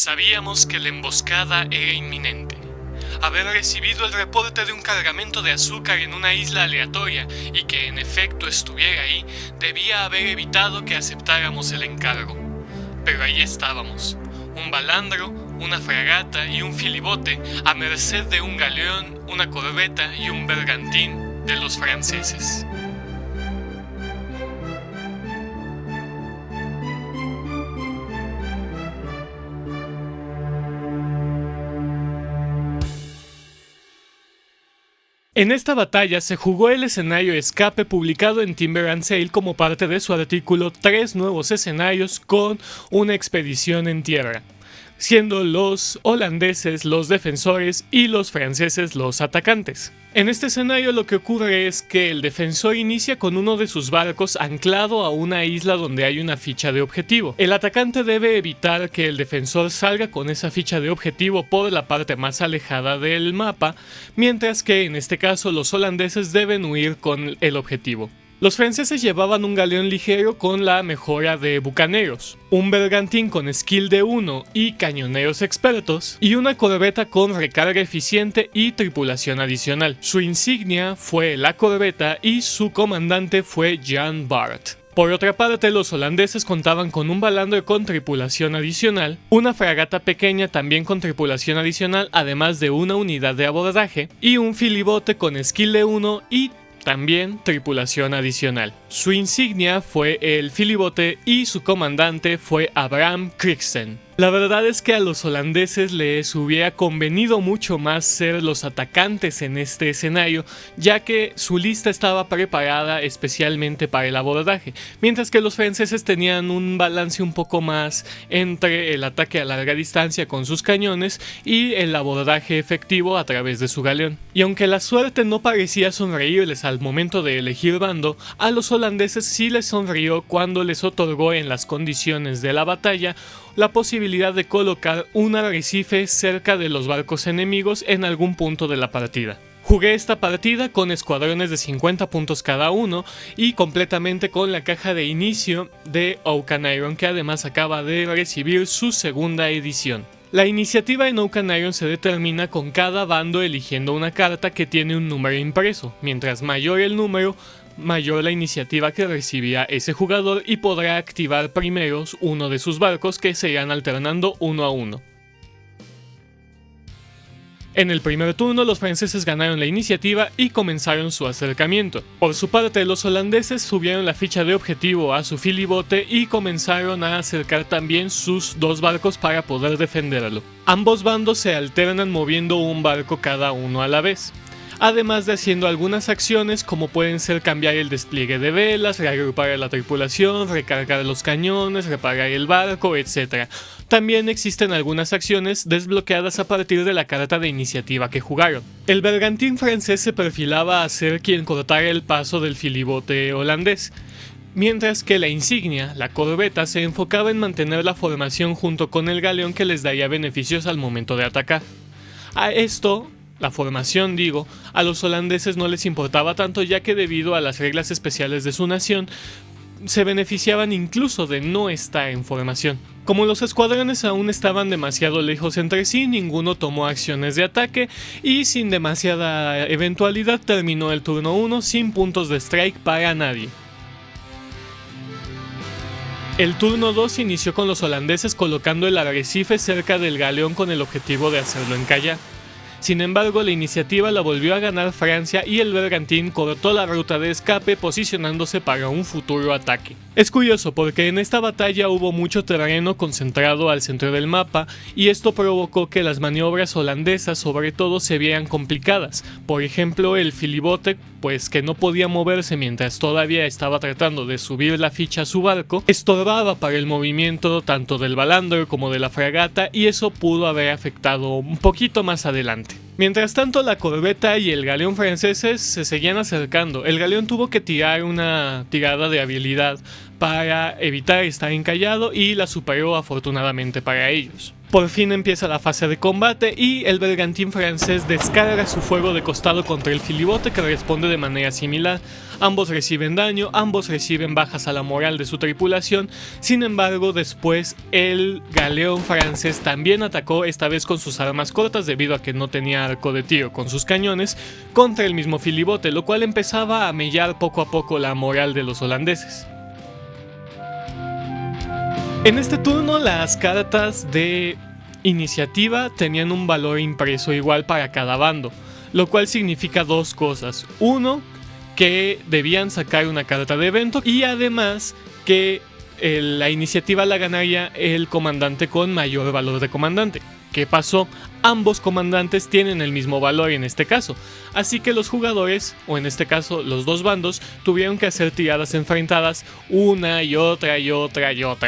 Sabíamos que la emboscada era inminente. Haber recibido el reporte de un cargamento de azúcar en una isla aleatoria y que en efecto estuviera ahí, debía haber evitado que aceptáramos el encargo. Pero ahí estábamos, un balandro, una fragata y un filibote a merced de un galeón, una corbeta y un bergantín de los franceses. En esta batalla se jugó el escenario escape publicado en Timber and Sail como parte de su artículo 3 nuevos escenarios con una expedición en tierra, siendo los holandeses los defensores y los franceses los atacantes. En este escenario lo que ocurre es que el defensor inicia con uno de sus barcos anclado a una isla donde hay una ficha de objetivo. El atacante debe evitar que el defensor salga con esa ficha de objetivo por la parte más alejada del mapa, mientras que en este caso los holandeses deben huir con el objetivo. Los franceses llevaban un galeón ligero con la mejora de bucaneros, un bergantín con skill de 1 y cañoneros expertos, y una corbeta con recarga eficiente y tripulación adicional. Su insignia fue la corbeta y su comandante fue Jan Bart. Por otra parte, los holandeses contaban con un balandro con tripulación adicional, una fragata pequeña también con tripulación adicional, además de una unidad de abordaje, y un filibote con skill de 1 y también tripulación adicional. Su insignia fue el filibote y su comandante fue Abraham Kriegsen. La verdad es que a los holandeses les hubiera convenido mucho más ser los atacantes en este escenario, ya que su lista estaba preparada especialmente para el abordaje, mientras que los franceses tenían un balance un poco más entre el ataque a larga distancia con sus cañones y el abordaje efectivo a través de su galeón. Y aunque la suerte no parecía sonreírles al momento de elegir bando, a los holandeses sí les sonrió cuando les otorgó en las condiciones de la batalla la posibilidad de colocar un arrecife cerca de los barcos enemigos en algún punto de la partida. Jugué esta partida con escuadrones de 50 puntos cada uno y completamente con la caja de inicio de Oak and Iron, que además acaba de recibir su segunda edición. La iniciativa en Oak and Iron se determina con cada bando eligiendo una carta que tiene un número impreso. Mientras mayor el número, mayor la iniciativa que recibía ese jugador y podrá activar primero uno de sus barcos, que se irán alternando uno a uno. En el primer turno los franceses ganaron la iniciativa y comenzaron su acercamiento. Por su parte, los holandeses subieron la ficha de objetivo a su filibote y comenzaron a acercar también sus dos barcos para poder defenderlo. Ambos bandos se alternan moviendo un barco cada uno a la vez, además de haciendo algunas acciones como pueden ser cambiar el despliegue de velas, reagrupar a la tripulación, recargar los cañones, reparar el barco, etc. También existen algunas acciones desbloqueadas a partir de la carta de iniciativa que jugaron. El bergantín francés se perfilaba a ser quien cortara el paso del filibote holandés, mientras que la insignia, la corbeta, se enfocaba en mantener la formación junto con el galeón que les daría beneficios al momento de atacar. A esto, la formación a los holandeses no les importaba tanto, ya que debido a las reglas especiales de su nación, se beneficiaban incluso de no estar en formación. Como los escuadrones aún estaban demasiado lejos entre sí, ninguno tomó acciones de ataque y sin demasiada eventualidad terminó el turno 1 sin puntos de strike para nadie. El turno 2 inició con los holandeses colocando el arrecife cerca del galeón con el objetivo de hacerlo encallar. Sin embargo, la iniciativa la volvió a ganar Francia y el bergantín cortó la ruta de escape, posicionándose para un futuro ataque. Es curioso porque en esta batalla hubo mucho terreno concentrado al centro del mapa y esto provocó que las maniobras holandesas sobre todo se vieran complicadas. Por ejemplo, el filibote, pues que no podía moverse mientras todavía estaba tratando de subir la ficha a su barco, estorbaba para el movimiento tanto del balandro como de la fragata y eso pudo haber afectado un poquito más adelante. Mientras tanto, la corbeta y el galeón franceses se seguían acercando. El galeón tuvo que tirar una tirada de habilidad para evitar estar encallado y la superó afortunadamente para ellos. Por fin empieza la fase de combate y el bergantín francés descarga su fuego de costado contra el filibote, que responde de manera similar. Ambos reciben daño, ambos reciben bajas a la moral de su tripulación. Sin embargo, después el galeón francés también atacó, esta vez con sus armas cortas debido a que no tenía arco de tiro con sus cañones, contra el mismo filibote, lo cual empezaba a mellar poco a poco la moral de los holandeses. En este turno las cartas de iniciativa tenían un valor impreso igual para cada bando, lo cual significa dos cosas. Uno, que debían sacar una carta de evento, y además que la iniciativa la ganaría el comandante con mayor valor de comandante. ¿Qué pasó? Ambos comandantes tienen el mismo valor en este caso, así que los jugadores, o en este caso los dos bandos, tuvieron que hacer tiradas enfrentadas una y otra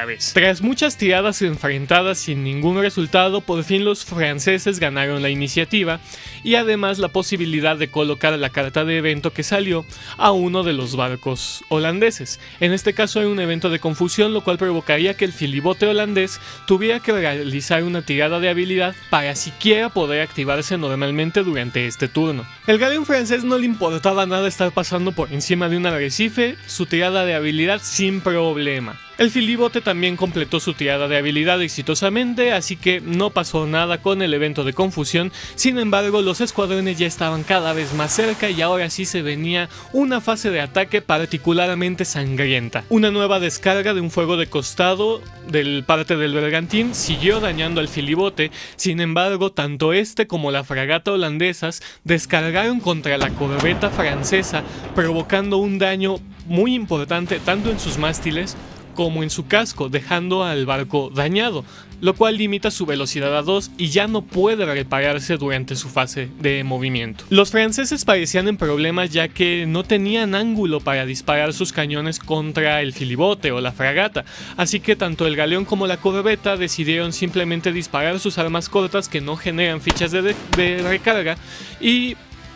vez. Tras muchas tiradas enfrentadas sin ningún resultado, por fin los franceses ganaron la iniciativa y además la posibilidad de colocar la carta de evento que salió a uno de los barcos holandeses. En este caso era un evento de confusión, lo cual provocaría que el filibote holandés tuviera que realizar una tirada de habilidad para siquiera poder activarse normalmente durante este turno. El galeón francés no le importaba nada estar pasando por encima de un arrecife, su tirada de habilidad sin problema. El filibote también completó su tirada de habilidad exitosamente, así que no pasó nada con el evento de confusión. Sin embargo, los escuadrones ya estaban cada vez más cerca y ahora sí se venía una fase de ataque particularmente sangrienta. Una nueva descarga de un fuego de costado del parte del bergantín siguió dañando al filibote. Sin embargo, tanto este como la fragata holandesas descargaron contra la corbeta francesa, provocando un daño muy importante tanto en sus mástiles como en su casco, dejando al barco dañado, lo cual limita su velocidad a 2 y ya no puede repararse durante su fase de movimiento. Los franceses parecían en problemas ya que no tenían ángulo para disparar sus cañones contra el filibote o la fragata, así que tanto el galeón como la corbeta decidieron simplemente disparar sus armas cortas que no generan fichas de recarga y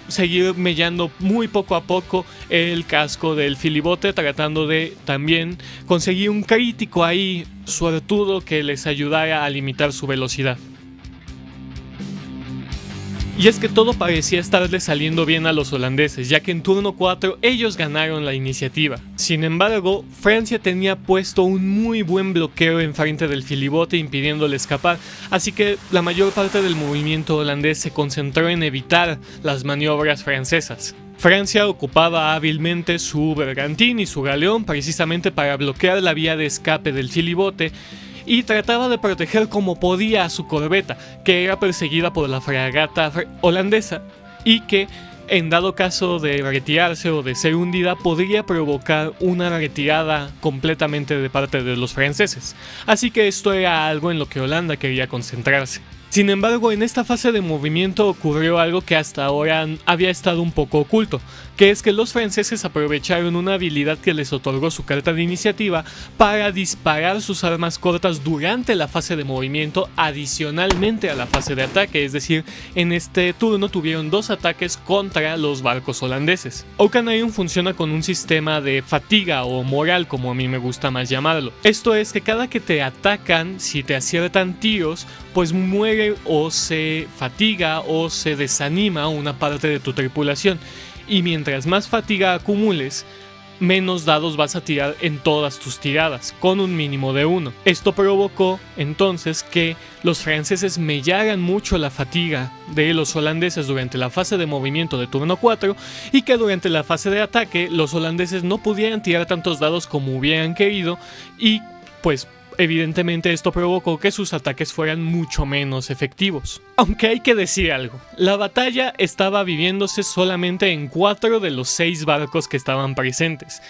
seguir mellando muy poco a poco el casco del filibote, tratando de también conseguir un crítico ahí suertudo que les ayudara a limitar su velocidad. Y es que todo parecía estarle saliendo bien a los holandeses, ya que en turno 4 ellos ganaron la iniciativa. Sin embargo, Francia tenía puesto un muy buen bloqueo enfrente del filibote impidiéndole escapar, así que la mayor parte del movimiento holandés se concentró en evitar las maniobras francesas. Francia ocupaba hábilmente su bergantín y su galeón precisamente para bloquear la vía de escape del filibote, y trataba de proteger como podía a su corbeta, que era perseguida por la fragata holandesa y que, en dado caso de retirarse o de ser hundida, podría provocar una retirada completamente de parte de los franceses. Así que esto era algo en lo que Holanda quería concentrarse. Sin embargo, en esta fase de movimiento ocurrió algo que hasta ahora había estado un poco oculto, que es que los franceses aprovecharon una habilidad que les otorgó su carta de iniciativa para disparar sus armas cortas durante la fase de movimiento adicionalmente a la fase de ataque, es decir, en este turno tuvieron dos ataques contra los barcos holandeses. Oaken Iron funciona con un sistema de fatiga o moral, como a mí me gusta más llamarlo. Esto es que cada que te atacan, si te aciertan tiros, pues muere o se fatiga o se desanima una parte de tu tripulación, y mientras más fatiga acumules, menos dados vas a tirar en todas tus tiradas, con un mínimo de 1. Esto provocó entonces que los franceses mellaran mucho la fatiga de los holandeses durante la fase de movimiento de turno 4 y que durante la fase de ataque los holandeses no pudieran tirar tantos dados como hubieran querido, y pues evidentemente esto provocó que sus ataques fueran mucho menos efectivos. Aunque hay que decir algo, la batalla estaba viviéndose solamente en 4 de los 6 barcos que estaban presentes.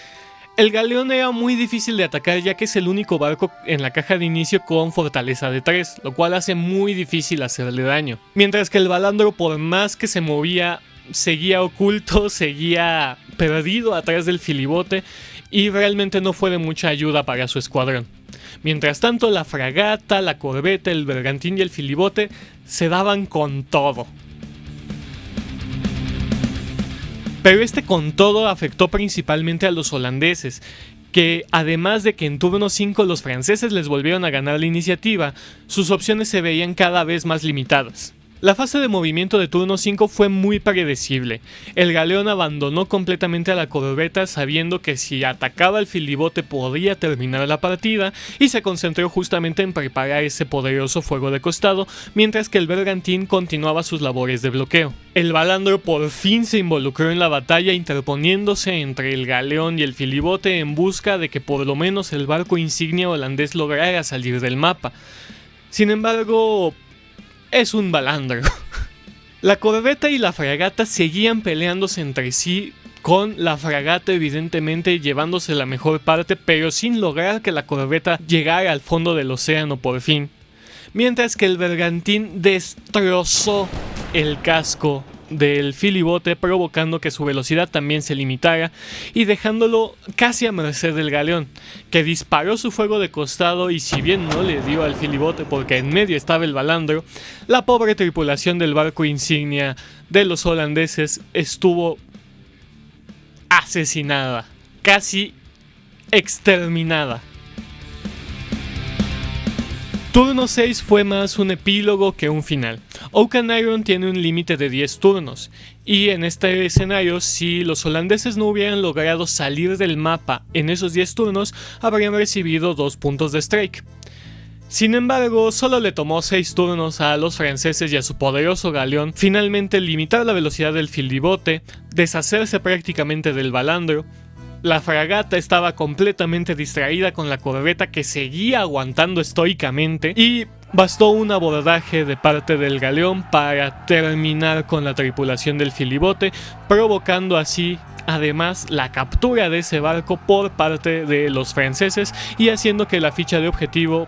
El galeón era muy difícil de atacar ya que es el único barco en la caja de inicio con fortaleza de 3, lo cual hace muy difícil hacerle daño. Mientras que el balandro, por más que se movía, seguía oculto, seguía perdido atrás del filibote y realmente no fue de mucha ayuda para su escuadrón. Mientras tanto, la fragata, la corbeta, el bergantín y el filibote se daban con todo. Pero este con todo afectó principalmente a los holandeses, que además de que en turno 5 los franceses les volvieron a ganar la iniciativa, sus opciones se veían cada vez más limitadas. La fase de movimiento de turno 5 fue muy predecible. El galeón abandonó completamente a la corbeta sabiendo que si atacaba el filibote podría terminar la partida y se concentró justamente en preparar ese poderoso fuego de costado, mientras que el bergantín continuaba sus labores de bloqueo. El balandro por fin se involucró en la batalla interponiéndose entre el galeón y el filibote en busca de que por lo menos el barco insignia holandés lograra salir del mapa. Sin embargo, es un balandro. La corbeta y la fragata seguían peleándose entre sí, con la fragata evidentemente llevándose la mejor parte, pero sin lograr que la corbeta llegara al fondo del océano por fin. Mientras que el bergantín destrozó el casco del filibote, provocando que su velocidad también se limitara y dejándolo casi a merced del galeón, que disparó su fuego de costado y si bien no le dio al filibote porque en medio estaba el balandro, la pobre tripulación del barco insignia de los holandeses estuvo asesinada, casi exterminada. Turno 6 fue más un epílogo que un final. Oaken Iron tiene un límite de 10 turnos, y en este escenario, si los holandeses no hubieran logrado salir del mapa en esos 10 turnos, habrían recibido 2 puntos de strike. Sin embargo, solo le tomó 6 turnos a los franceses y a su poderoso galeón finalmente limitar la velocidad del filibote, deshacerse prácticamente del balandro. La fragata estaba completamente distraída con la corbeta que seguía aguantando estoicamente y bastó un abordaje de parte del galeón para terminar con la tripulación del filibote, provocando así además la captura de ese barco por parte de los franceses y haciendo que la ficha de objetivo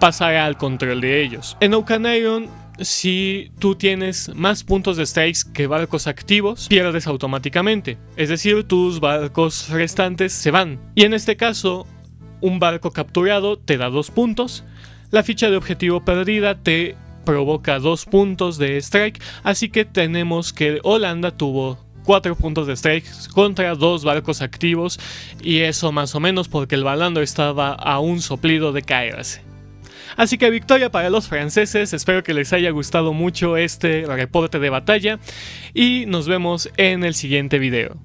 pasara al control de ellos. En Oaken Iron, si tú tienes más puntos de strikes que barcos activos, pierdes automáticamente. Es decir, tus barcos restantes se van. Y en este caso, un barco capturado te da 2 puntos. La ficha de objetivo perdida te provoca 2 puntos de strike. Así que tenemos que Holanda tuvo 4 puntos de strike contra 2 barcos activos. Y eso más o menos porque el balandro estaba a un soplido de caerse. Así que victoria para los franceses, espero que les haya gustado mucho este reporte de batalla y nos vemos en el siguiente video.